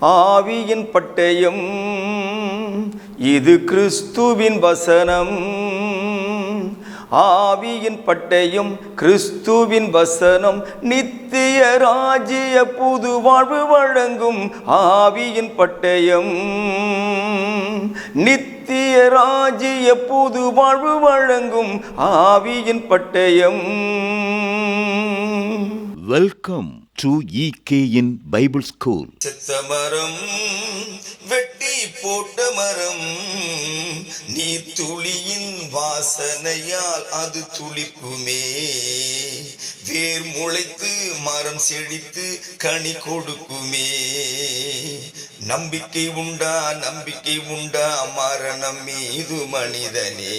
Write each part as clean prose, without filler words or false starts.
ஆவியின் பட்டயம் இது கிறிஸ்துவின் வசனம். ஆவியின் பட்டயம் கிறிஸ்துவின் வசனம் நித்திய ராஜ்ய புது வாழ்வு வழங்கும். ஆவியின் பட்டயம் நித்திய ராஜ்ய புது வாழ்வு வழங்கும். ஆவியின் பட்டயம். Welcome to EKN Bible school. செத்த மரம் வெட்டி போட்ட மரம், நீ துளியின் வாசனையால் அது துளிக்குமே. வேர் முளைத்து மரம் செழித்து கனி கொடுக்குமே. நம்பிக்கை உண்டா, நம்பிக்கை உண்டா மரணம் மீது மனிதனே.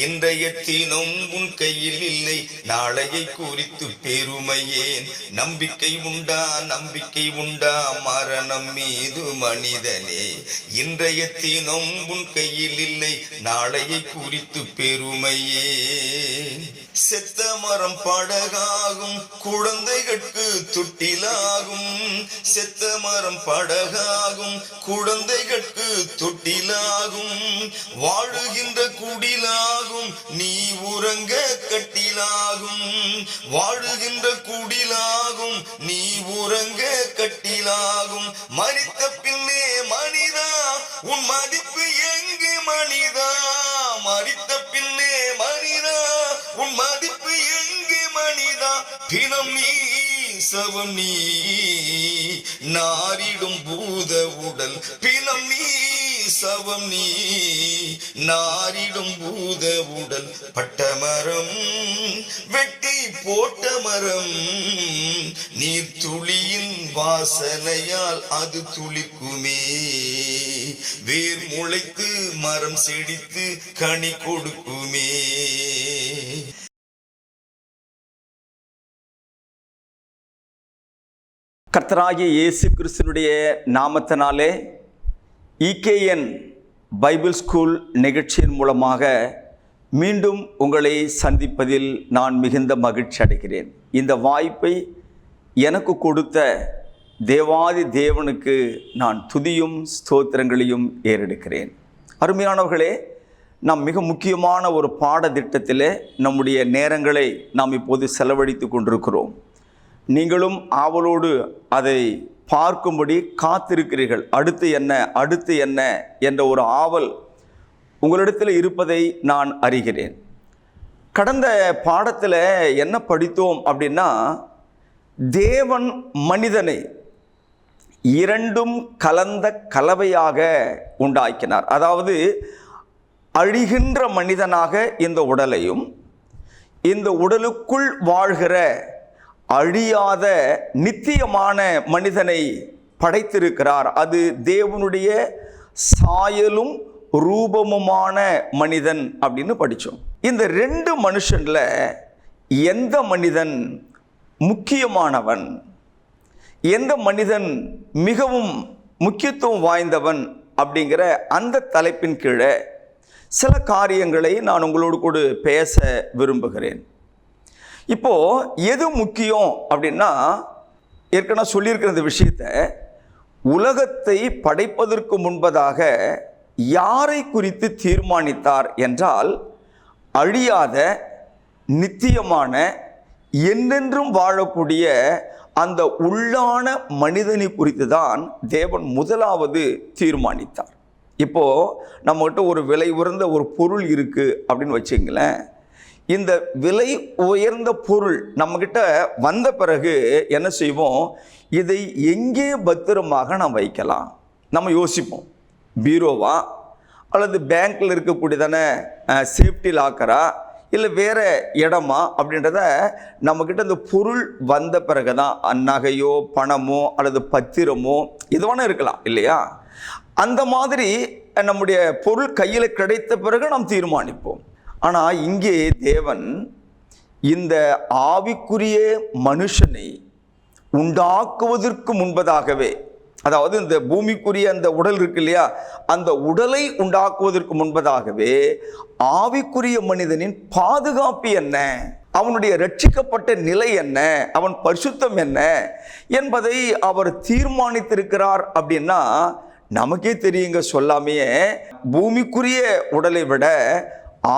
இன்றைய தினம் உன் கையில் இல்லை, நாளையை குறித்து பெருமையேன். நம்பிக்கை உண்டா, நம்பிக்கை உண்டா மரணம் மீது மனிதனே. இன்றைய தினம் உன் கையில் இல்லை, நாளையை குறித்து பெருமையேன். செத்த மரம் படகாகும், குழந்தைகளுக்கு தொட்டிலாகும். செத்த மரம் படகாகும், குழந்தைகளுக்கு தொட்டிலாகும். வாழுகின்ற குடிலாகும், நீ உறங்க கட்டிலாகும். வாழுகின்ற குடிலாகும், நீ உறங்க கட்டிலாகும். மரித்த பின்னே மனிதா உன் மதிப்பு எங்கே மனிதா? மரித்த பின்னே மனிதா உன் மதிப்பு எங்கே மனிதா? பிணம் நீ சவம் நீ, நாரிடும் பூத உடல். பிணம் நீ சவம் நீ, நாரிடும் பூத உடல். பட்டமரம் வெட்டி போட்ட மரம், நீர் துளியின் வாசனையால் அது துளிக்குமே. வேர் முளைத்து மரம் செழித்து கனி கொடுக்குமே. கர்த்தராகிய இயேசு கிறிஸ்துவினுடைய நாமத்தினாலே EKN பைபிள் ஸ்கூல் நிகழ்ச்சியின் மூலமாக மீண்டும் உங்களை சந்திப்பதில் நான் மிகுந்த மகிழ்ச்சி அடைகிறேன். இந்த வாய்ப்பை எனக்கு கொடுத்த தேவாதி தேவனுக்கு நான் துதியும் ஸ்தோத்திரங்களையும் ஏறெடுக்கிறேன். அருமையானவர்களே, நாம் மிக முக்கியமான ஒரு பாடத்திட்டத்தில் நம்முடைய நேரங்களை நாம் இப்போது செலவழித்து கொண்டிருக்கிறோம். நீங்களும் ஆவலோடு அதை பார்க்கும்படி காத்திருக்கிறீர்கள். அடுத்து என்ன, அடுத்து என்ன என்ற ஒரு ஆவல் உங்களிடத்தில் இருப்பதை நான் அறிகிறேன். கடந்த பாடத்தில் என்ன படித்தோம் அப்படின்னா, தேவன் மனிதனை இரண்டும் கலந்த கலவையாக உண்டாக்கினார். அதாவது அழிகின்ற மனிதனாக இந்த உடலையும், இந்த உடலுக்குள் வாழ்கிற அழியாத நித்தியமான மனிதனை படைத்திருக்கிறார். அது தேவனுடைய சாயலும் ரூபமுமான மனிதன் அப்படின்னு படித்தோம். இந்த ரெண்டு மனுஷனில் எந்த மனிதன் முக்கியமானவன், எந்த மனிதன் மிகவும் முக்கியத்துவம் வாய்ந்தவன் அப்படிங்கிற அந்த தலைப்பின் கீழே சில காரியங்களை நான் உங்களோடு கூட பேச விரும்புகிறேன். இப்போது எது முக்கியம் அப்படின்னா, ஏற்கனவே சொல்லியிருக்கிற இந்த விஷயத்தை, உலகத்தை படைப்பதற்கு முன்பதாக யாரை குறித்து தீர்மானித்தார் என்றால், அழியாத நித்தியமான என்றென்றும் வாழக்கூடிய அந்த உள்ளான மனிதனை குறித்து தான் தேவன் முதலாவது தீர்மானித்தார். இப்போது நம்மகிட்ட ஒரு விலை உயர்ந்த ஒரு பொருள் இருக்குது அப்படின்னு வச்சுங்களேன். இந்த விலை உயர்ந்த பொருள் நம்மக்கிட்ட வந்த பிறகு என்ன செய்வோம்? இதை எங்கே பத்திரமாக நாம் வைக்கலாம்? நம்ம யோசிப்போம். பீரோவா, அல்லது பேங்க்கில் இருக்கக்கூடியதான சேஃப்டி லாக்கரா, இல்லை வேறு இடமா அப்படின்றத நம்மக்கிட்ட இந்த பொருள் வந்த பிறகு தான், நகையோ பணமோ அல்லது பத்திரமோ எதுவான இருக்கலாம் இல்லையா? அந்த மாதிரி நம்முடைய பொருள் கையில் கிடைத்த பிறகு நாம் தீர்மானிப்போம். ஆனால் இங்கே தேவன் இந்த ஆவிக்குரிய மனுஷனை உண்டாக்குவதற்கு முன்பதாகவே, அதாவது இந்த பூமிக்குரிய அந்த உடல் இருக்கு இல்லையா, அந்த உடலை உண்டாக்குவதற்கு முன்பதாகவே ஆவிக்குரிய மனிதனின் பாதுகாப்பு என்ன, அவனுடைய ரட்சிக்கப்பட்ட நிலை என்ன, அவன் பரிசுத்தம் என்ன என்பதை அவர் தீர்மானித்திருக்கிறார். அப்படின்னா நமக்கே தெரியுங்க, சொல்லாமையே பூமிக்குரிய உடலை விட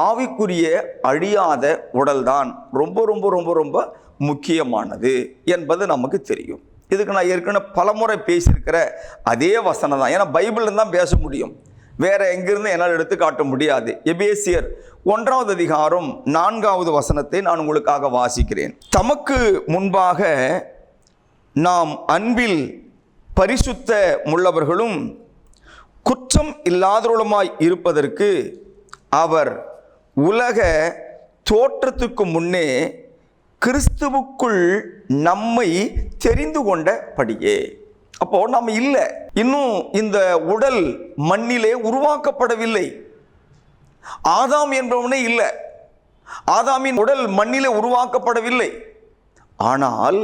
ஆவிக்குரிய அழியாத உடல் தான் ரொம்ப ரொம்ப ரொம்ப ரொம்ப முக்கியமானது என்பது நமக்கு தெரியும். இதுக்கு நான் ஏற்கனவே பலமுறை பேசியிருக்கிற அதே வசனம் தான். ஏன்னா பைபிள்ல தான் பேச முடியும், வேற எங்கிருந்து என்னால் எடுத்து காட்ட முடியாது. எபேசியர் 1வது அதிகாரம் 4வது வசனத்தை நான் உங்களுக்காக வாசிக்கிறேன். தமக்கு முன்பாக நாம் அன்பில் பரிசுத்த முள்ளவர்களும் குற்றம் இல்லாதவர்களுமாய் இருப்பதற்கு அவர் உலக தோற்றத்துக்கு முன்னே கிறிஸ்துவுக்குள் நம்மை தெரிந்து கொண்டபடியே. அப்போ நம்ம இல்லை, இன்னும் இந்த உடல் மண்ணிலே உருவாக்கப்படவில்லை. ஆதாம் என்பவனே இல்லை, ஆதாமின் உடல் மண்ணிலே உருவாக்கப்படவில்லை. ஆனால்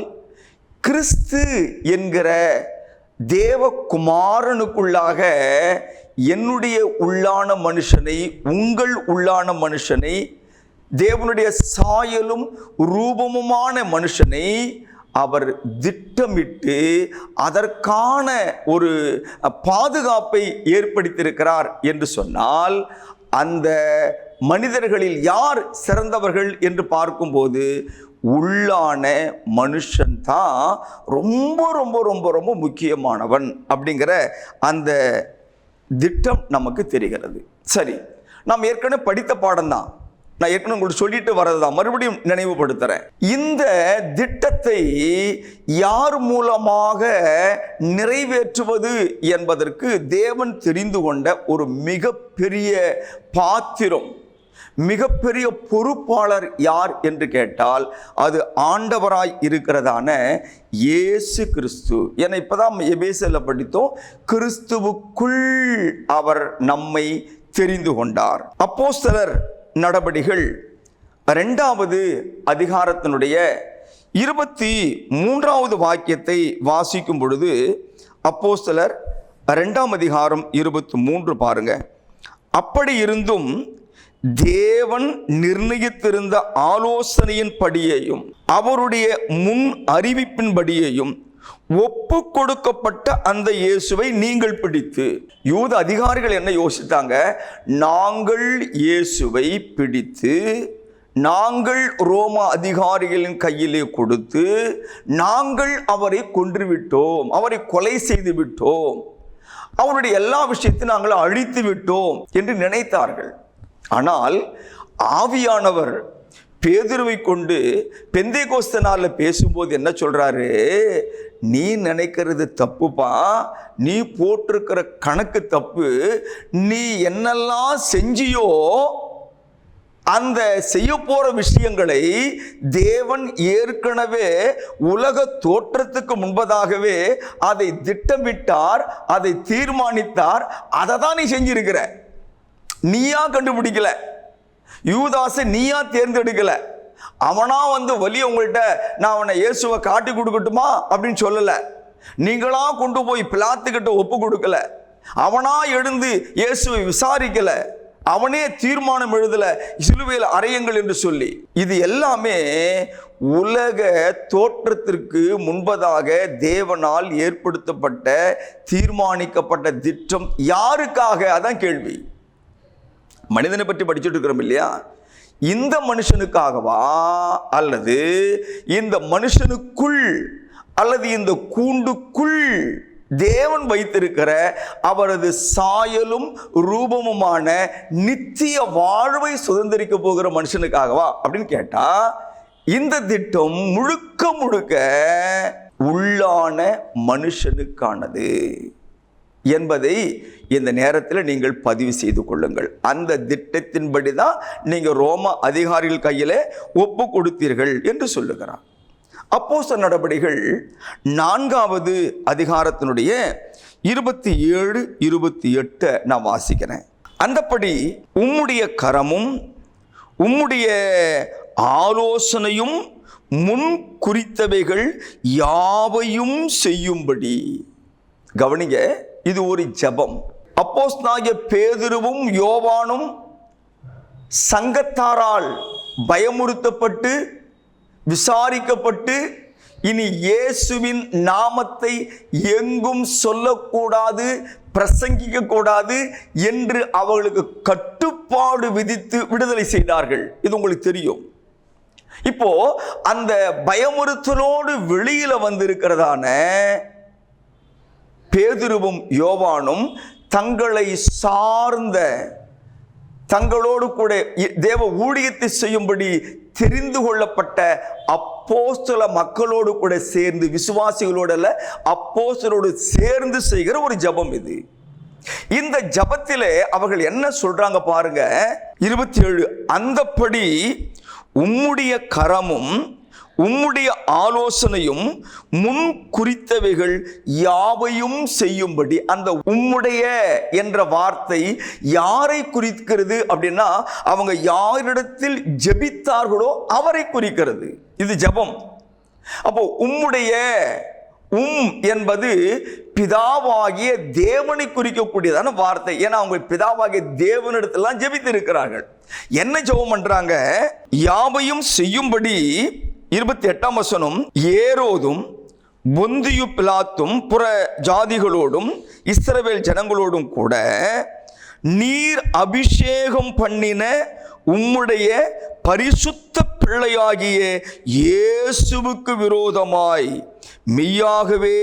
கிறிஸ்து என்கிற தேவகுமாரனுக்குள்ளாக என்னுடைய உள்ளான மனுஷனை, உங்கள் உள்ளான மனுஷனை, தேவனுடைய சாயலும் ரூபமுமான மனுஷனை அவர் திட்டமிட்டு அதற்கான ஒரு பாதுகாப்பை ஏற்படுத்தியிருக்கிறார் என்று சொன்னால், அந்த மனிதர்களில் யார் சிறந்தவர்கள் என்று பார்க்கும்போது உள்ளான மனுஷன்தான் ரொம்ப ரொம்ப ரொம்ப ரொம்ப முக்கியமானவன் அப்படிங்கிற அந்த திட்டம் நமக்கு தெரிகிறது. சரி, நாம் ஏற்கனவே படித்த பாடம் தான், நான் ஏற்கனவே உங்களுக்கு சொல்லிட்டு வரதுதான், மறுபடியும் நினைவுபடுத்துறேன். இந்த திட்டத்தை யார் மூலமாக நிறைவேற்றுவது என்பதற்கு தேவன் தெரிந்து கொண்ட ஒரு மிகப்பெரிய பாத்திரம், மிகப்பெரிய பொறுப்பாளர் யார் என்று கேட்டால் அது ஆண்டவராய் இருக்கிறதான இயேசு கிறிஸ்து. ஏன்னா இப்பதான் எபேசியர்ல படித்தோம், கிறிஸ்துவுக்குள் அவர் நம்மை தெரிந்து கொண்டார். அப்போஸ்தலர் நடபடிகள் 2வது அதிகாரத்தினுடைய 23வது வாக்கியத்தை வாசிக்கும் பொழுது, அப்போஸ்தலர் 2ஆம் அதிகாரம் 23 பாருங்க. அப்படி இருந்தும் தேவன் நிர்ணயித்திருந்த ஆலோசனையின் படியையும் அவருடைய முன் அறிவிப்பின் படியையும் ஒப்பு கொடுக்கப்பட்ட அந்த இயேசுவை நீங்கள் பிடித்து. யூத அதிகாரிகள் என்ன யோசித்தாங்க? நாங்கள் இயேசுவை பிடித்து நாங்கள் ரோமா அதிகாரிகளின் கையிலே கொடுத்து நாங்கள் அவரை கொன்றுவிட்டோம், அவரை கொலை செய்து விட்டோம், அவருடைய எல்லா விஷயத்தையும் நாங்கள் அழித்து விட்டோம் என்று நினைத்தார்கள். ஆனால் ஆவியானவர் பேதுருவை கொண்டு பெந்தேகோஸ்து நாளில் பேசும்போது என்ன சொல்றாரு? நீ நினைக்கிறது தப்புப்பா, நீ போட்டிருக்கிற கணக்கு தப்பு. நீ என்னெல்லாம் செஞ்சியோ அந்த செய்ய போற விஷயங்களை தேவன் ஏற்கனவே உலக தோற்றத்துக்கு முன்பதாகவே அதை திட்டமிட்டார், அதை தீர்மானித்தார். அதை தான் நீ செஞ்சிருக்கிற. நீயா கண்டுபிடிக்கல, யூதாசை நீயா தேர்ந்தெடுக்கல. அவனா வந்து வலி உங்கள்கிட்ட நான் அவனை இயேசுவை காட்டி கொடுக்கட்டுமா அப்படின்னு சொல்லல. நீங்களா கொண்டு போய் பிலாத்துக்கிட்ட ஒப்பு கொடுக்கல. அவனா எழுந்து இயேசுவை விசாரிக்கல. அவனே தீர்மானம் எழுதல, சிலுவையில் அறையுங்கள் என்று சொல்லி. இது எல்லாமே உலக தோற்றத்திற்கு முன்பதாக தேவனால் ஏற்படுத்தப்பட்ட தீர்மானிக்கப்பட்ட திட்டம். யாருக்காக? அதான் கேள்வி. மனிதனை பற்றி படிச்சுட்டு இருக்கிறோம் இல்லையா? இந்த மனுஷனுக்காகவா, அல்லது இந்த மனுஷனுக்குள் அல்லது இந்த கூண்டுக்குள் தேவன் வைத்திருக்கிற அவரது சாயலும் ரூபமுமான நித்திய வாழ்வை சுதந்திரிக்க போகிற மனுஷனுக்காகவா அப்படின்னு கேட்டா, இந்த திட்டம் முழுக்க முழுக்க உள்ளான மனுஷனுக்கானது என்பதை இந்த நேரத்தில் நீங்கள் பதிவு செய்து கொள்ளுங்கள். அந்த திட்டத்தின்படி தான் நீங்கள் ரோம அதிகாரிகள் கையில் ஒப்பு கொடுத்தீர்கள் என்று சொல்லுகிறார். அப்போஸ்தலர் நடபடிகள் 4வது அதிகாரத்தினுடைய 27, 28 நான் வாசிக்கிறேன். அந்தப்படி உம்முடைய கரமும் உம்முடைய ஆலோசனையும் முன் குறித்தவைகள் யாவையும் செய்யும்படி. கவனிங்க, இது ஒரு ஜெபம். அப்போஸ்தலனாகிய பேதுருவும் யோவானும் சங்கத்தாரால் பயமுறுத்தப்பட்டு விசாரிக்கப்பட்டு இனி இயேசுவின் நாமத்தை எங்கும் சொல்லக்கூடாது, பிரசங்கிக்க கூடாது என்று அவர்களுக்கு கட்டுப்பாடு விதித்து விடுதலை செய்தார்கள். இது உங்களுக்கு தெரியும். இப்போ அந்த பயமுறுத்தலோடு வெளியில வந்திருக்கிறதான பேதுருவும் யோவானும் தங்களை சார்ந்த, தங்களோடு கூட தேவ ஊழியத்தை செய்யும்படி தெரிந்து கொள்ளப்பட்ட அப்போஸ்தல மக்களோடு கூட சேர்ந்து, விசுவாசிகளோடு அல்ல, அப்போஸ்தலரோடு சேர்ந்து செய்கிற ஒரு ஜெபம் இது. இந்த ஜெபத்திலே அவர்கள் என்ன சொல்றாங்க பாருங்க, 27. அந்தப்படி உம்முடைய கரமும் உம்முடைய ஆலோசனையும் முன் குறித்தவைகள் யாவையும் செய்யும்படி. அந்த உம்முடைய என்ற வார்த்தை யாரை குறிக்கிறது அப்படின்னா, அவங்க யாரிடத்தில் ஜெபித்தார்களோ அவரை குறிக்கிறது. இது ஜெபம். அப்போ உம்முடைய என்பது பிதாவாகிய தேவனை குறிக்கக்கூடியதான வார்த்தை. ஏன்னா அவங்க பிதாவாகிய தேவனிடத்திலாம் ஜெபித்து இருக்கிறார்கள். என்ன ஜெபம் பண்றாங்க? யாவையும் செய்யும்படி. 28ஆம் வசனம், ஏரோதும் பொந்தியு பிலாத்தும் புற ஜாதிகளோடும் இஸ்ரவேல் ஜனங்களோடும் கூட நீர் அபிஷேகம் பண்ணின உம்முடைய பரிசுத்த பிள்ளையாகிய இயேசுவுக்கு விரோதமாய் மெய்யாகவே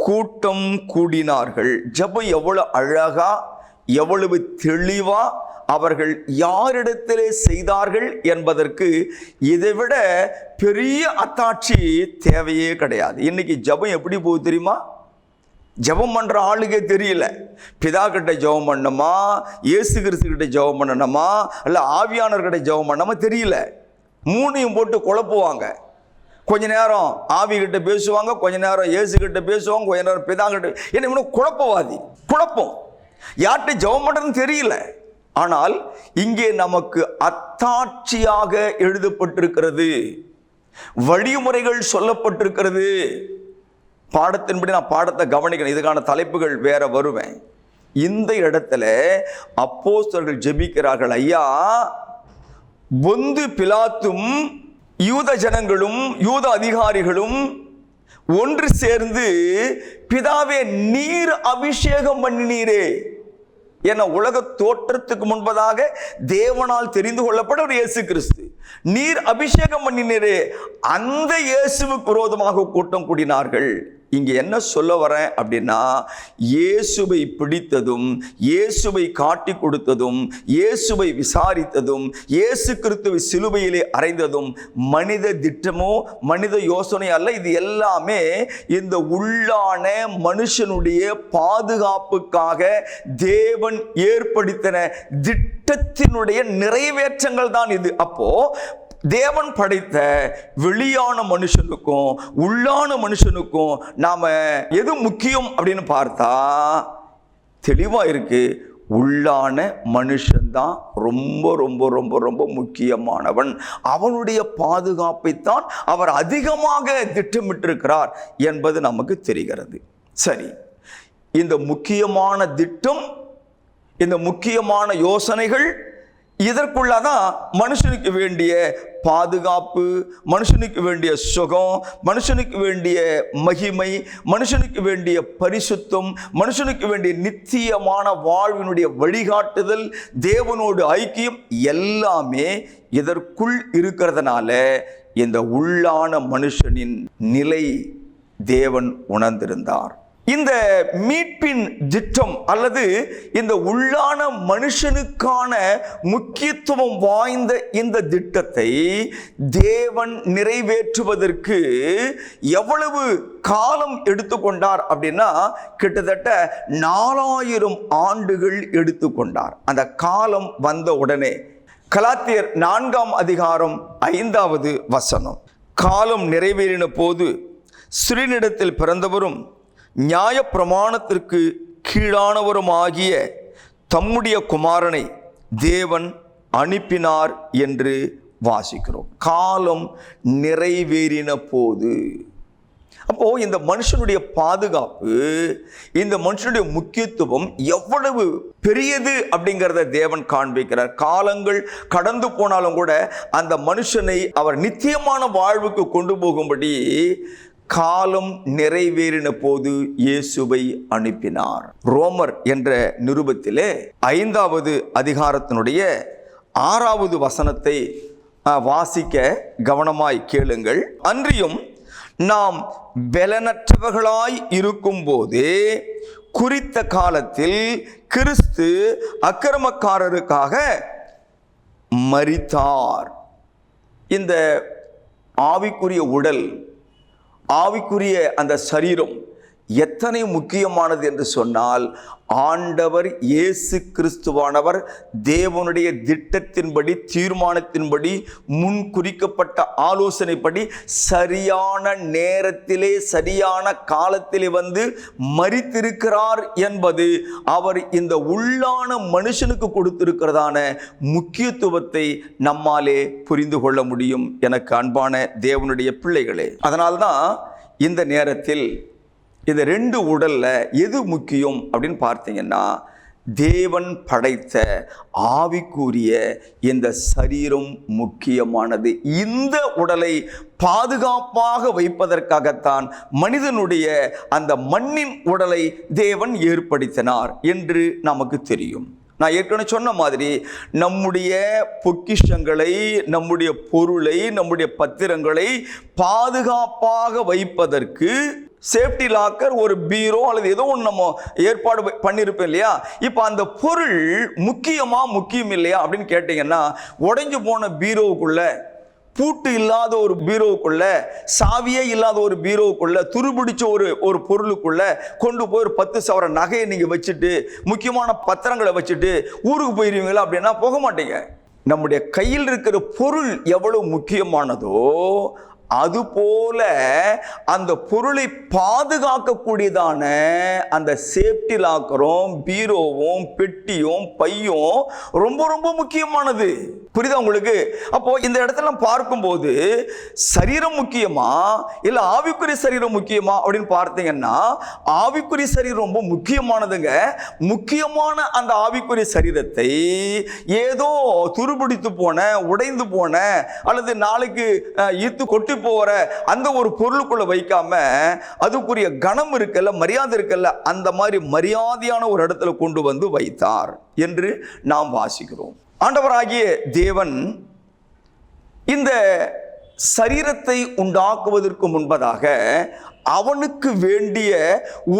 கூட்டம் கூடினார்கள். ஜெபம் எவ்வளவு அழகா, எவ்வளவு தெளிவா அவர்கள் யாரிடத்திலே செய்தார்கள் என்பதற்கு இதைவிட பெரிய அத்தாட்சி தேவையே கிடையாது. இன்னைக்கு ஜெபம் எப்படி போகுது தெரியுமா? ஜெபம் பண்ற ஆளுக்கே தெரியல. பிதா கிட்ட ஜெபம் பண்ணணுமா, இயேசு கிறிஸ்து கிட்ட ஜெபம் பண்ணணுமா, அல்ல ஆவியானவர்கிட்ட ஜெபம் பண்ணணுமா தெரியல. மூணையும் போட்டு குழப்புவாங்க. கொஞ்ச நேரம் ஆவி கிட்ட பேசுவாங்க, கொஞ்ச நேரம் இயேசு கிட்ட பேசுவாங்க, கொஞ்ச நேரம் பிதா கிட்ட. என்ன குழப்பவாதி, குழப்பம். யார்கிட்ட ஜெபம் பண்றதுன்னு தெரியல. ஆனால் இங்கே நமக்கு அத்தாட்சியாக எழுதப்பட்டிருக்கிறது, வழிமுறைகள் சொல்லப்பட்டிருக்கிறது. பாடத்தின்படி நான் பாடத்தை கவனிக்கணும். இதுக்கான தலைப்புகள் வேற வருவேன். இந்த இடத்துல அப்போஸ்தலர்கள் ஜெபிக்கிறார்கள், ஐயா, பொந்து பிலாத்தும் யூத ஜனங்களும் யூத அதிகாரிகளும் ஒன்று சேர்ந்து, பிதாவே நீர் அபிஷேகம் பண்ணினீரே. என உலக தோற்றத்துக்கு முன்பதாக தேவனால் தெரிந்து கொள்ளப்பட்ட ஒரு இயேசு கிறிஸ்து, நீர் அபிஷேகம் பண்ணினீரே, அந்த இயேசுவுக்கு விரோதமாக கூட்டம் கூடினார்கள். இங்க என்ன சொல்ல வரேன் அப்படின்னா, இயேசுவை பிடித்ததும், இயேசுவை காட்டி கொடுத்ததும், இயேசுவை விசாரித்ததும், இயேசு கிறிஸ்துவை சிலுவையிலே அறைந்ததும் மனித திட்டமோ மனித யோசனை அல்ல. இது எல்லாமே இந்த உள்ளான மனுஷனுடைய பாதுகாப்புக்காக தேவன் ஏற்படுத்தின திட்டத்தினுடைய நிறைவேற்றங்கள் தான் இது. அப்போ தேவன் படைத்த வெளியான மனுஷனுக்கும் உள்ளான மனுஷனுக்கும் நாம எது முக்கியம் அப்படின்னு பார்த்தா தெளிவா இருக்கு. உள்ளான மனுஷன்தான் ரொம்ப ரொம்ப ரொம்ப ரொம்ப முக்கியமானவன். அவனுடைய பாதுகாப்பைத்தான் அவர் அதிகமாக திட்டமிட்டிருக்கிறார் என்பது நமக்கு தெரிகிறது. சரி, இந்த முக்கியமான திட்டம், இந்த முக்கியமான யோசனைகள், இதற்குள்ளதான் மனுஷனுக்கு வேண்டிய பாதுகாப்பு, மனுஷனுக்கு வேண்டிய சுகம், மனுஷனுக்கு வேண்டிய மகிமை, மனுஷனுக்கு வேண்டிய பரிசுத்தம், மனுஷனுக்கு வேண்டிய நித்தியமான வாழ்வினுடைய வழிகாட்டுதல், தேவனோடு ஐக்கியம் எல்லாமே இதற்குள் இருக்கிறதுனால இந்த உள்ளான மனுஷனின் நிலை தேவன் உணர்ந்திருந்தார். இந்த மீட்பின் திட்டம் அல்லது இந்த உள்ளான மனுஷனுக்கான முக்கியத்துவம் வாய்ந்த இந்த திட்டத்தை தேவன் நிறைவேற்றுவதற்கு எவ்வளவு காலம் எடுத்துக்கொண்டார் அப்படின்னா, கிட்டத்தட்ட 4000 ஆண்டுகள் எடுத்துக்கொண்டார். அந்த காலம் வந்த உடனே கலாத்தியர் 4ஆம் அதிகாரம் 5வது வசனம், காலம் நிறைவேறின போது சிறுனிடத்தில் பிறந்தவரும் நியாய பிரமாணத்திற்கு கீழானவருமாகிய தம்முடைய குமாரனை தேவன் அனுப்பினார் என்று வாசிக்கிறோம். காலம் நிறைவேறின போது, அப்போ இந்த மனுஷனுடைய பாதுகாப்பு, இந்த மனுஷனுடைய முக்கியத்துவம் எவ்வளவு பெரியது அப்படிங்கிறத தேவன் காண்பிக்கிறார். காலங்கள் கடந்து போனாலும் கூட அந்த மனுஷனை அவர் நித்தியமான வாழ்வுக்கு கொண்டு போகும்படி காலம் நிறைவேறின போது இயேசுவை அனுப்பினார். ரோமர் என்ற நிருபத்திலே 5வது அதிகாரத்தினுடைய 6வது வசனத்தை வாசிக்க கவனமாய் கேளுங்கள். அன்றியும் நாம் பலனற்றவர்களாய் இருக்கும்போது குறித்த காலத்தில் கிறிஸ்து அக்கிரமக்காரருக்காக மரித்தார். இந்த ஆவிக்குரிய உடல், ஆவிக்குரிய அந்த சரீரம் எத்தனை முக்கியமானது என்று சொன்னால், ஆண்டவர் இயேசு கிறிஸ்துவானவர் தேவனுடைய திட்டத்தின்படி, தீர்மானத்தின்படி, முன் குறிக்கப்பட்ட ஆலோசனைப்படி சரியான நேரத்திலே சரியான காலத்திலே வந்து மரித்திருக்கிறார் என்பது அவர் இந்த உள்ளான மனுஷனுக்கு கொடுத்திருக்கிறதான முக்கியத்துவத்தை நம்மாலே புரிந்து கொள்ள முடியும். எனக்கு அன்பான தேவனுடைய பிள்ளைகளே, அதனால்தான் இந்த நேரத்தில் இந்த 2 உடல்ல எது முக்கியம் அப்படின்னு பார்த்தீங்கன்னா, தேவன் படைத்த ஆவிக்குரிய இந்த சரீரம் முக்கியமானது. இந்த உடலை பாதுகாப்பாக வைப்பதற்காகத்தான் மனிதனுடைய அந்த மண்ணின் உடலை தேவன் ஏற்படுத்தினார் என்று நமக்கு தெரியும். நான் ஏற்கனவே சொன்ன மாதிரி நம்முடைய பொக்கிஷங்களை, நம்முடைய பொருளை, நம்முடைய பத்திரங்களை பாதுகாப்பாக வைப்பதற்கு சேஃப்டி லாக்கர், ஒரு பீரோ அல்லது ஏதோ ஒன்று நம்ம ஏற்பாடு பண்ணியிருப்போம் இல்லையா? இப்போ அந்த பொருள் முக்கியம் இல்லையா அப்படின்னு கேட்டிங்கன்னா, உடைஞ்சு போன பீரோவுக்குள்ள, பூட்டு இல்லாத ஒரு பீரோவுக்குள்ள, சாவியே இல்லாத ஒரு பீரோவுக்குள்ள, துருபிடிச்ச ஒரு பொருளுக்குள்ள கொண்டு போய் ஒரு 10 சவர நகையை நீங்கள் வச்சுட்டு, முக்கியமான பத்திரங்களை வச்சுட்டு ஊருக்கு போயிருவீங்களா அப்படின்னா போக மாட்டீங்க. நம்முடைய கையில் இருக்கிற பொருள் எவ்வளவு முக்கியமானதோ அதுபோல அந்த பொருளை பாதுகாக்கக்கூடியதான அந்த சேஃப்டி லாக்கரும், பீரோவும், பெட்டியும், பையும் ரொம்ப ரொம்ப முக்கியமானது. புரியுதா உங்களுக்கு? அப்போ இந்த இடத்துல பார்க்கும்போது சரீரம் முக்கியமா இல்ல ஆவிக்குரிய சரீரம் முக்கியமா அப்படின்னு பார்த்தீங்கன்னா, ஆவிக்குரிய சரீரம் ரொம்ப முக்கியமானதுங்க. முக்கியமான அந்த ஆவிக்குரிய சரீரத்தை ஏதோ துருபிடித்து போன, உடைந்து போன, அல்லது நாளைக்கு ஈத்து கொட்டி போற அந்த ஒரு பொருளுக்குள்ள வைக்காம, அதுக்குரிய கணம் இருக்கல்ல, மரியாதை இருக்கல்ல, அந்த மாதிரி மரியாதையான ஒரு இடத்துல கொண்டு வந்து வைத்தார் என்று நாம் வாசிக்கிறோம். ஆண்டவராகிய தேவன் இந்த சரீரத்தை உண்டாக்குவதற்கு முன்பதாக அவனுக்கு வேண்டிய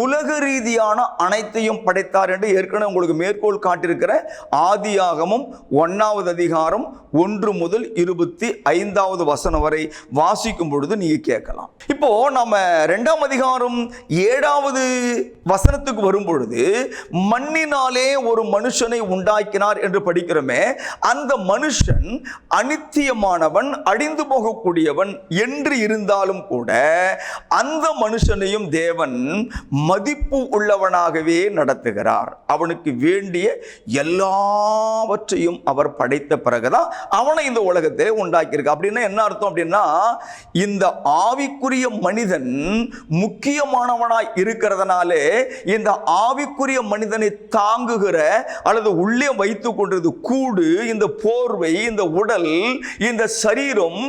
உலக ரீதியான அனைத்தையும் படைத்தார் என்று ஏற்கனவே உங்களுக்கு மேற்கோள் காட்டியிருக்கிற ஆதியாகமம் 1வது அதிகாரம் 1 முதல் 25வது வசனம் வரை வாசிக்கும் பொழுது நீங்க கேட்கலாம். இப்போ நம்ம 2ஆம் அதிகாரம் 7வது வசனத்துக்கு வரும் பொழுது, மண்ணினாலே ஒரு மனுஷனை உண்டாக்கினார் என்று படிக்கிறோமே, அந்த மனுஷன் அனித்தியமானவன், அழிந்து போகக்கூடியவன் என்று இருந்தாலும் கூட அந்த மனுஷனையும் தேவன் மதிப்பு உள்ளவனாகவே நடத்துகிறார். அவனுக்கு வேண்டிய எல்லாவற்றையும் அவர் படைத்த பிறகுதான் அவனை இந்த உலகத்திலே உண்டாக்கியிருக்க. அப்படின்னா என்ன அர்த்தம் அப்படின்னா, இந்த ஆவிக்குரிய மனிதன் முக்கியமானவனாய் இருக்கிறதுனாலே இந்த ஆவிக்குரிய மனிதனை தாங்குகிற அல்லது உள்ளே வைத்துக் கொண்டது கூடு, இந்த போர்வை, இந்த உடல், இந்த சரீரம்,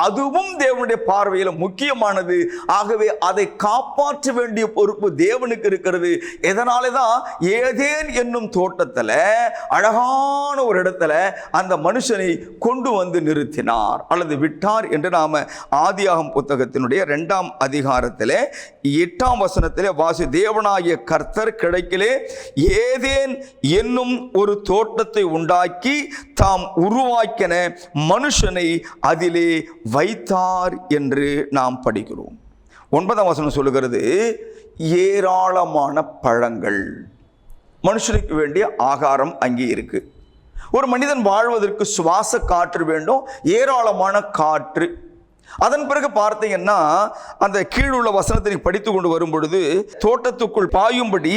அதுவும் தேவனுடைய பார்வையில் முக்கியமானது. ஆகவே அதை காப்பாற்ற வேண்டிய பொறுப்பு தேவனுக்கு இருக்கிறது. இதனாலே தான் ஏதேன் என்னும் தோட்டத்தில் அழகான ஒரு இடத்துல அந்த மனுஷனை கொண்டு வந்து நிறுத்தினார் அல்லது விட்டார் என்று நாம ஆதியாகமம் புத்தகத்தினுடைய 2ஆம் அதிகாரத்திலே 8ஆம் வசனத்திலே வாசி, தேவனாகிய கர்த்தர் கிழக்கிலே ஏதேன் என்னும் ஒரு தோட்டத்தை உண்டாக்கி தாம் உருவாக்கின மனுஷனை அதிலே வைத்தார் என்று நாம் படிக்கிறோம். 9ஆம் வசனம் சொல்லுகிறது, ஏராளமான பழங்கள், மனுஷனுக்கு வேண்டிய ஆகாரம் அங்கே இருக்கு. ஒரு மனிதன் வாழ்வதற்கு சுவாச காற்று வேண்டும், ஏராளமான காற்று. அதன் பிறகு பார்த்தீங்கன்னா, அந்த கீழுள்ள வசனத்தை படித்து கொண்டு வரும் பொழுது, தோட்டத்துக்குள் பாயும்படி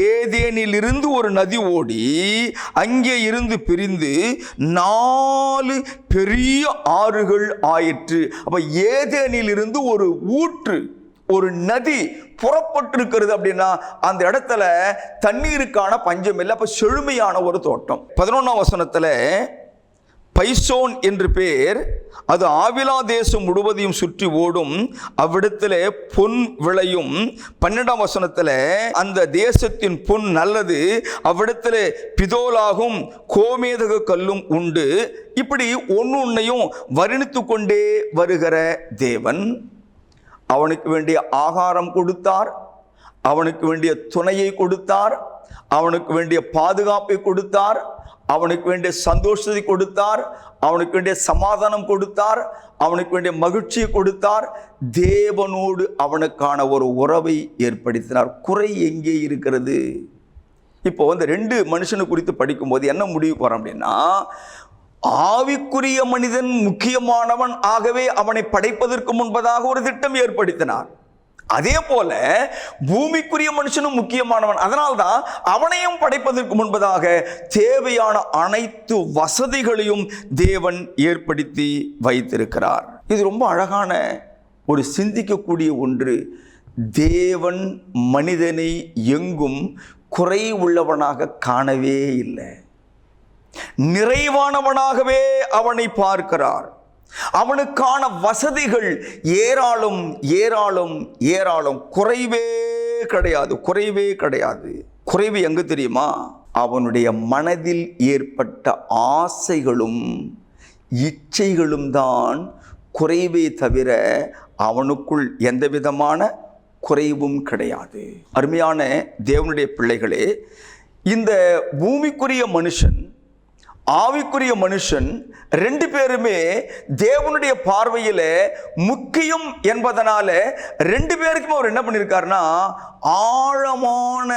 ஏதேனிலிருந்து ஒரு நதி ஓடி அங்கே இருந்து பிரிந்து 4 பெரிய ஆறுகள் ஆயிற்று. அப்ப ஏதேனிலிருந்து ஒரு ஊற்று, ஒரு நதி புறப்பட்டிருக்கிறது அப்படின்னா அந்த இடத்துல தண்ணீருக்கான பஞ்சம் இல்லை. அப்ப செழுமையான ஒரு தோட்டம். 11ஆம் வசனத்துல பைசோன் என்று பேர், அது ஆவிலா தேசம் முழுவதையும் சுற்றி ஓடும், அவ்விடத்திலே பொன் விளையும். 12ஆம் வசனத்தில் அந்த தேசத்தின் பொன் நல்லது, அவ்விடத்திலே பிதோலாகும் கோமேதக கல்லும் உண்டு. இப்படி ஒன்றையும் வர்ணித்து கொண்டே வருகிற தேவன் அவனுக்கு வேண்டிய ஆகாரம் கொடுத்தார், அவனுக்கு வேண்டிய துணையை கொடுத்தார், அவனுக்கு வேண்டிய பாதுகாப்பை கொடுத்தார், அவனுக்கு வேண்டிய சந்தோஷத்தை கொடுத்தார், அவனுக்கு வேண்டிய சமாதானம் கொடுத்தார், அவனுக்கு வேண்டிய மகிழ்ச்சியை கொடுத்தார். தேவனோடு அவனுக்கான ஒரு உறவை ஏற்படுத்தினார். குறை எங்கே இருக்கிறது? இப்போ இந்த 2 மனுஷனை குறித்து படிக்கும்போது என்ன முடிவு போறோம் அப்படின்னா, ஆவிக்குரிய மனிதன் முக்கியமானவன், ஆகவே அவனை படைப்பதற்கு முன்பதாக ஒரு திட்டம் ஏற்படுத்தினார். அதே போல பூமிக்குரிய மனுஷனும் முக்கியமானவன், அதனால்தான் அவனையும் படைப்பதற்கு முன்பதாக தேவையான அனைத்து வசதிகளையும் தேவன் ஏற்படுத்தி வைத்திருக்கிறார். இது ரொம்ப அழகான ஒரு சிந்திக்கக்கூடிய ஒன்று. தேவன் மனிதனை எங்கும் குறை உள்ளவனாக காணவே இல்லை, நிறைவானவனாகவே அவனை பார்க்கிறார். அவனுக்கான வசதிகள் ஏராளம் ஏராளம் ஏராளம், குறைவே கிடையாது, குறைவே கிடையாது. குறைவு எங்கு தெரியுமா? அவனுடைய மனதில் ஏற்பட்ட ஆசைகளும் இச்சைகளும் தான் குறைவே தவிர அவனுக்குள் எந்த விதமான குறைவும் கிடையாது. அருமையான தேவனுடைய பிள்ளைகளே, இந்த பூமிக்குரிய மனுஷன் ஆவிக்குரிய மனுஷன் 2 பேருமே தேவனுடைய பார்வையில் முக்கியம் என்பதனால 2 பேருக்குமே அவர் என்ன பண்ணியிருக்காருன்னா, ஆழமான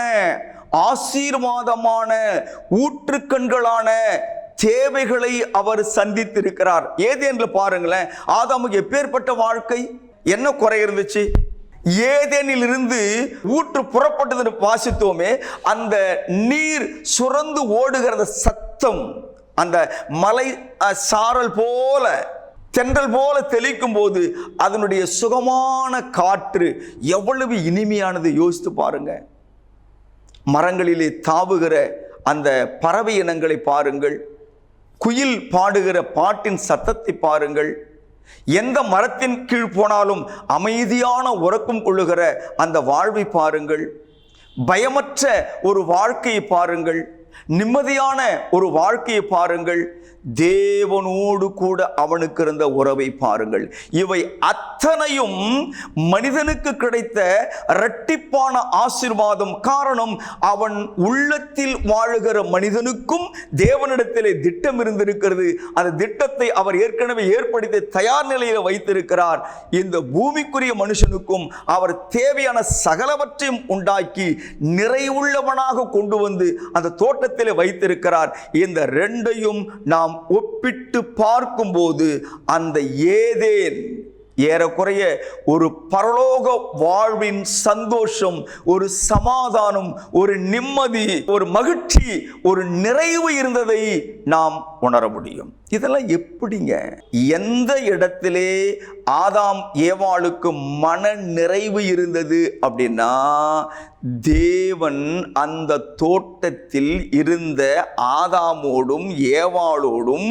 ஆசீர்வாதமான ஊற்றுக்கண்களான தேவைகளை அவர் சந்தித்திருக்கிறார். ஏதேனில் பாருங்களேன், ஆதாமுக்கு எப்பேற்பட்ட வாழ்க்கை, என்ன குறை இருந்துச்சு? ஏதேனில் இருந்து ஊற்று புறப்பட்டது வாசித்தோமே, அந்த நீர் சுரந்து ஓடுகிறத சத்தம், அந்த மலை சாரல் போல தென்றல் போல தெளிக்கும் போது அதனுடைய சுகமான காற்று எவ்வளவு இனிமையானது யோசித்து பாருங்க. மரங்களிலே தாவுகிற அந்த பறவை இனங்களை பாருங்கள், குயில் பாடுகிற பாட்டின் சத்தத்தை பாருங்கள், எந்த மரத்தின் கீழ் போனாலும் அமைதியான உறக்கம் கொள்ளுகிற அந்த வாழ்வை பாருங்கள், பயமற்ற ஒரு வாழ்க்கையை பாருங்கள், நிம்மதியான ஒரு வாழ்க்கையை பாருங்கள், தேவனோடு கூட அவனுக்கு இருந்த உறவை பாருங்கள். இவை அத்தனையும் மனிதனுக்கு கிடைத்த இரட்டிப்பான ஆசீர்வாதம். காரணம், அவன் உள்ளத்தில் வாழுகிற மனிதனுக்கும் தேவனிடத்திலே திட்டம் இருந்திருக்கிறது. அந்த திட்டத்தை அவர் ஏற்கனவே ஏற்படுத்தி தயார் நிலையில் வைத்திருக்கிறார். இந்த பூமிக்குரிய மனுஷனுக்கும் அவர் தேவையான சகலவற்றையும் உண்டாக்கி நிறைவுள்ளவனாக கொண்டு வந்து அந்த தோட்டத்திலே வைத்திருக்கிறார். இந்த 2ஐயும் நாம் ஒப்பிட்டு பார்க்கும்போது அந்த ஏதேன் ஏறக்குறைய ஒரு பரலோக வாழ்வின் சந்தோஷம், ஒரு சமாதானம், ஒரு நிம்மதி, ஒரு மகிழ்ச்சி, ஒரு நிறைவு இருந்ததை நாம் உணர முடியும். இதெல்லாம் எப்படிங்க? எந்த இடத்திலே ஆதாம் ஏவாளுக்கு மன நிறைவு இருந்தது அப்படின்னா, தேவன் அந்த தோட்டத்தில் இருந்த ஆதாமோடும் ஏவாளோடும்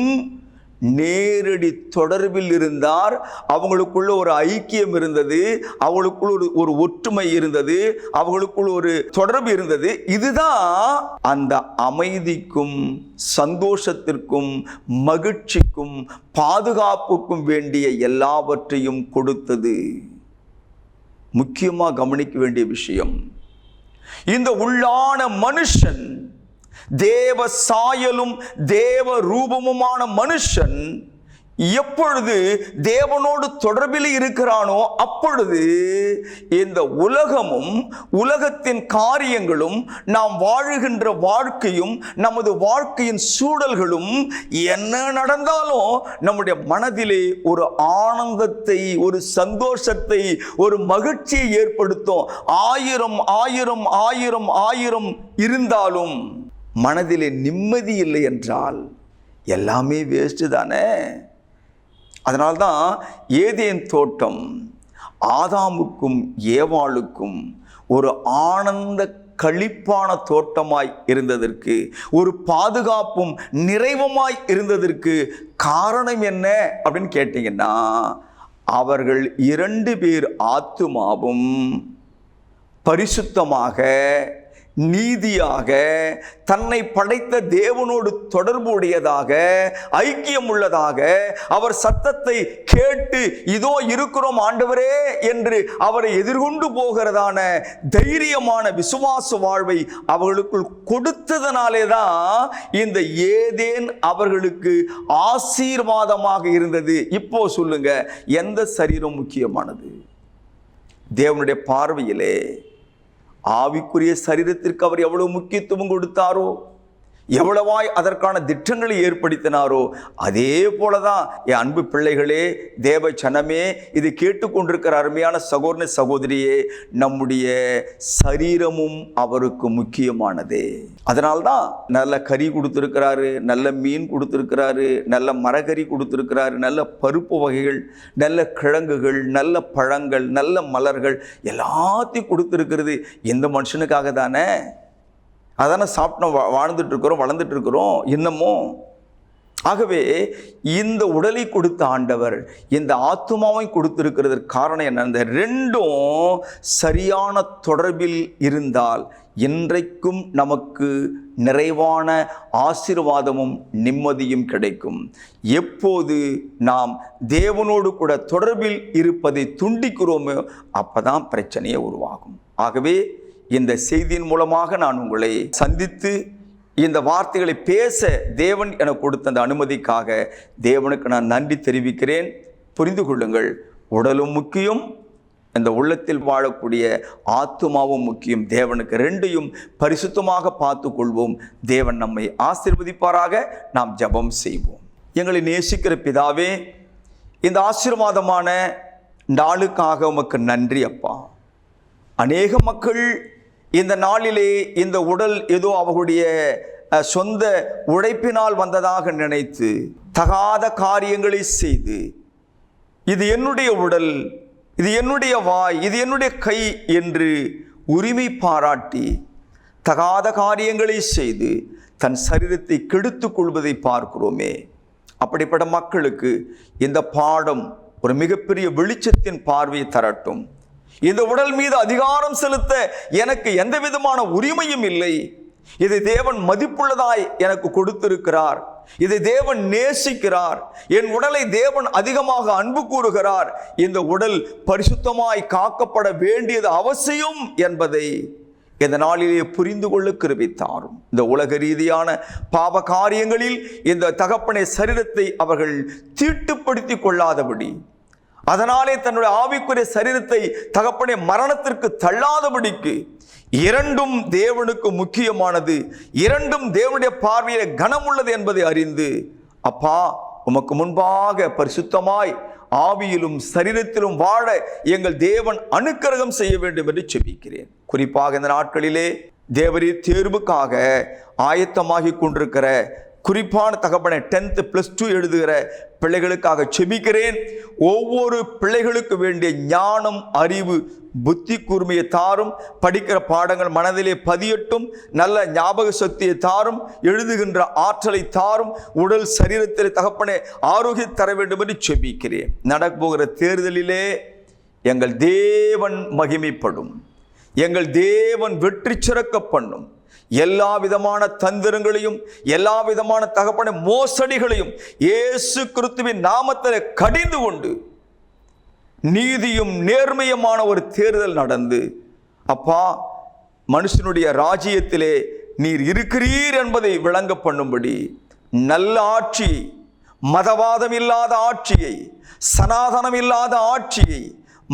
நேரடி தொடர்பில் இருந்தார். அவங்களுக்குள்ள ஒரு ஐக்கியம் இருந்தது, அவங்களுக்குள்ள ஒரு ஒற்றுமை இருந்தது, அவங்களுக்குள்ள ஒரு தொடர்பு இருந்தது. இதுதான் அந்த அமைதிக்கும் சந்தோஷத்திற்கும் மகிழ்ச்சிக்கும் பாதுகாப்புக்கும் வேண்டிய எல்லாவற்றையும் கொடுத்தது. முக்கியமாக கவனிக்க வேண்டிய விஷயம், இந்த உள்ளான மனுஷன், தேவ சாயலும் தேவ ரூபமுமான மனுஷன் எப்பொழுது தேவனோடு தொடர்பில் இருக்கிறானோ அப்பொழுது இந்த உலகமும் உலகத்தின் காரியங்களும் நாம் வாழுகின்ற வாழ்க்கையும் நமது வாழ்க்கையின் சூழல்களும் என்ன நடந்தாலும் நம்முடைய மனதிலே ஒரு ஆனந்தத்தை, ஒரு சந்தோஷத்தை, ஒரு மகிழ்ச்சியை ஏற்படுத்தும். 1000 இருந்தாலும் மனதிலே நிம்மதி இல்லை என்றால் எல்லாமே வேஸ்ட் தானே. அதனால்தான் ஏதேன் தோட்டம் ஆதாமுக்கும் ஏவாளுக்கும் ஒரு ஆனந்த களிப்பான தோட்டமாய் இருந்ததற்கு, ஒரு பாதுகாப்பும் நிறைவுமாய் இருந்ததற்கு காரணம் என்ன அப்படின்னு கேட்டீங்கன்னா, அவர்கள் 2 பேர் ஆத்துமாவும் பரிசுத்தமாக, நீதியாக, தன்னை படைத்த தேவனோடு தொடர்புடையதாக, ஐக்கியம் உள்ளதாக, அவர் சத்தத்தை கேட்டு இதோ இருக்கிறோம் ஆண்டவரே என்று அவரை எதிர்கொண்டு போகிறதான தைரியமான விசுவாச வாழ்வை அவர்களுக்குள் கொடுத்ததனாலே தான் இந்த ஏதேன் அவர்களுக்கு ஆசீர்வாதமாக இருந்தது. இப்போ சொல்லுங்க, எந்த சரீரம் முக்கியமானது? தேவனுடைய பார்வையிலே ஆவிக்குரிய சரீரத்திற்கு அவர் எவ்வளவு முக்கியத்துவம் கொடுத்தாரோ, எவ்வளவாய் அதற்கான திட்டங்களை ஏற்படுத்தினாரோ, அதே போலதான் என் அன்பு பிள்ளைகளே, தேவ சனமே, இது கேட்டுக்கொண்டிருக்கிற அருமையான சகோதர சகோதரியே, நம்முடைய சரீரமும் அவருக்கு முக்கியமானதே. அதனால்தான் நல்ல கறி கொடுத்திருக்கிறாரு, நல்ல மீன் கொடுத்திருக்கிறாரு, நல்ல மரக்கறி கொடுத்திருக்கிறாரு, நல்ல பருப்பு வகைகள், நல்ல கிழங்குகள், நல்ல பழங்கள், நல்ல மலர்கள் எல்லாத்தையும் கொடுத்திருக்கிறது இந்த மனுஷனுக்காக தானே. அதான சாப்பிட்டோம், வாழ்ந்துட்டு இருக்கிறோம், வளர்ந்துட்டு இருக்கிறோம் இன்னமும். ஆகவே இந்த உடலை கொடுத்த ஆண்டவர் இந்த ஆத்துமாவை கொடுத்திருக்கிறதுக்கு காரணம் என்ன? இந்த 2ம் சரியான தொடர்பில் இருந்தால் இன்றைக்கும் நமக்கு நிறைவான ஆசீர்வாதமும் நிம்மதியும் கிடைக்கும். எப்போது நாம் தேவனோடு கூட தொடர்பில் இருப்பதை துண்டிக்கிறோமோ அப்பதான் பிரச்சனையே உருவாகும். ஆகவே இந்த செய்தியின் மூலமாக நான் உங்களை சந்தித்து இந்த வார்த்தைகளை பேச தேவன் எனக்கு கொடுத்த அந்த அனுமதிக்காக தேவனுக்கு நான் நன்றி தெரிவிக்கிறேன். புரிந்து கொள்ளுங்கள், உடலும் முக்கியம், இந்த உள்ளத்தில் வாழக்கூடிய ஆத்துமாவும் முக்கியம். தேவனுக்கு 2யும் பரிசுத்தமாக பார்த்து கொள்வோம். தேவன் நம்மை ஆசீர்வதிப்பாராக. நாம் ஜெபம் செய்வோம். எங்களை நேசிக்கிற பிதாவே, இந்த ஆசீர்வாதமான நாளுக்காக உமக்கு நன்றி அப்பா. அநேக மக்கள் இந்த நாளிலே இந்த உடல் ஏதோ அவர்களுடைய சொந்த உழைப்பினால் வந்ததாக நினைத்து தகாத காரியங்களை செய்து, இது என்னுடைய உடல், இது என்னுடைய வாய், இது என்னுடைய கை என்று உரிமை பாராட்டி தகாத காரியங்களை செய்து தன் சரீரத்தை கெடுத்துக் கொள்வதை பார்க்கிறோமே. அப்படிப்பட்ட மக்களுக்கு இந்த பாடம் ஒரு மிகப்பெரிய வெளிச்சத்தின் பார்வையை தரட்டும். இந்த உடல் மீது அதிகாரம் செலுத்த எனக்கு எந்த விதமான உரிமையும் இல்லை. இதை தேவன் மதிப்புள்ளதாய் எனக்கு கொடுத்திருக்கிறார். இதை தேவன் நேசிக்கிறார். என் உடலை தேவன் அதிகமாக அன்பு கூறுகிறார். இந்த உடல் பரிசுத்தமாய் காக்கப்பட வேண்டியது அவசியம் என்பதை இந்த நாளிலே புரிந்து கொள்ள கிருபை தாரும். இந்த உலக ரீதியான பாவ காரியங்களில் இந்த தகப்பனை சரீரத்தை அவர்கள் தீட்டுப்படுத்தி கொள்ளாதபடி, அதனாலே தன்னுடைய ஆவிக்குரிய சரீரத்தை தகப்பனை மரணத்திற்கு தள்ளாதபடிக்கு, 2ம் தேவனுக்கு முக்கியமானது, 2ம் தேவனுடைய பார்வையிலே கனமுள்ளது என்பதை அறிந்து அப்பா உமக்கு முன்பாக பரிசுத்தமாய் ஆவியிலும் சரீரத்திலும் வாழ எங்கள் தேவன் அனுக்கிரகம் செய்ய வேண்டும் என்று செபிக்கிறேன். குறிப்பாக இந்த நாட்களிலே தேவரீர் தேர்வுக்காக ஆயத்தமாகி கொண்டிருக்கிற குறிப்பான தகப்பனை 10th +2 எழுதுகிற பிள்ளைகளுக்காக செபிக்கிறேன். ஒவ்வொரு பிள்ளைகளுக்கு வேண்டிய ஞானம், அறிவு, புத்தி கூர்மையை தாரும். படிக்கிற பாடங்கள் மனதிலே பதியட்டும். நல்ல ஞாபக சக்தியை தாரும். எழுதுகின்ற ஆற்றலை தாரும். உடல் சரீரத்தில் தகப்பனை ஆரோக்கியம் தர வேண்டும் என்று செபிக்கிறேன். நடப்போகிற தேர்தலிலே எங்கள் தேவன் மகிமைப்படும். எங்கள் தேவன் வெற்றி சிறக்க பண்ணும். எல்லா விதமான தந்திரங்களையும் எல்லா விதமான தகப்பனை மோசடிகளையும் இயேசு கிறிஸ்துவின் நாமத்தில் கடிந்து கொண்டு நீதியும் நேர்மையுமான ஒரு தேர்தல் நடந்து அப்பா மனுஷனுடைய ராஜ்யத்திலே நீர் இருக்கிறீர் என்பதை விளங்க பண்ணும்படி நல்ல ஆட்சியை, மதவாதம் இல்லாத ஆட்சியை, சனாதனம் இல்லாத ஆட்சியை,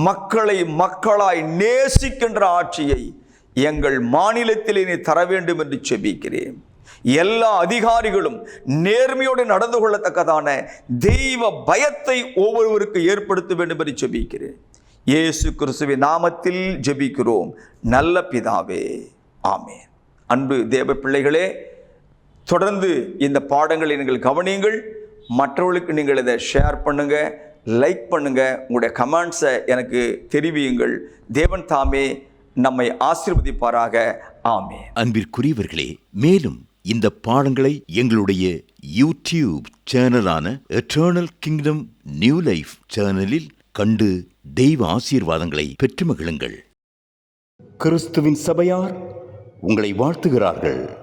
மக்களை மக்களாய் நேசிக்கின்ற ஆட்சியை எங்கள் மாநிலத்திலே நீ தர வேண்டும் என்று செபிக்கிறேன். எல்லா அதிகாரிகளும் நேர்மையோடு நடந்து கொள்ளத்தக்கதான தெய்வ பயத்தை ஒவ்வொருவருக்கு ஏற்படுத்த வேண்டும் என்று செபிக்கிறேன். இயேசு கிறிஸ்துவின் நாமத்தில் ஜெபிக்கிறோம் நல்ல பிதாவே, ஆமென். அன்பு தேவ பிள்ளைகளே, தொடர்ந்து இந்த பாடங்களை நீங்கள் கவனியுங்கள். மற்றவர்களுக்கு நீங்கள் இதை ஷேர் பண்ணுங்க, லைக் பண்ணுங்க, உங்களுடைய கமெண்ட்ஸை எனக்கு தெரிவியுங்கள். தேவன் தாமே நம்மை ஆசீர்வதிப்பாராக. ஆமென். அன்பிற்குரியவர்களே, மேலும் இந்த பாடங்களை எங்களுடைய யூடியூப் சேனலான எட்டர்னல் கிங்டம் நியூ லைஃப் சேனலில் கண்டு தெய்வ ஆசீர்வாதங்களை பெற்று மகிழுங்கள். கிறிஸ்துவின் சபையார் உங்களை வாழ்த்துகிறார்கள்.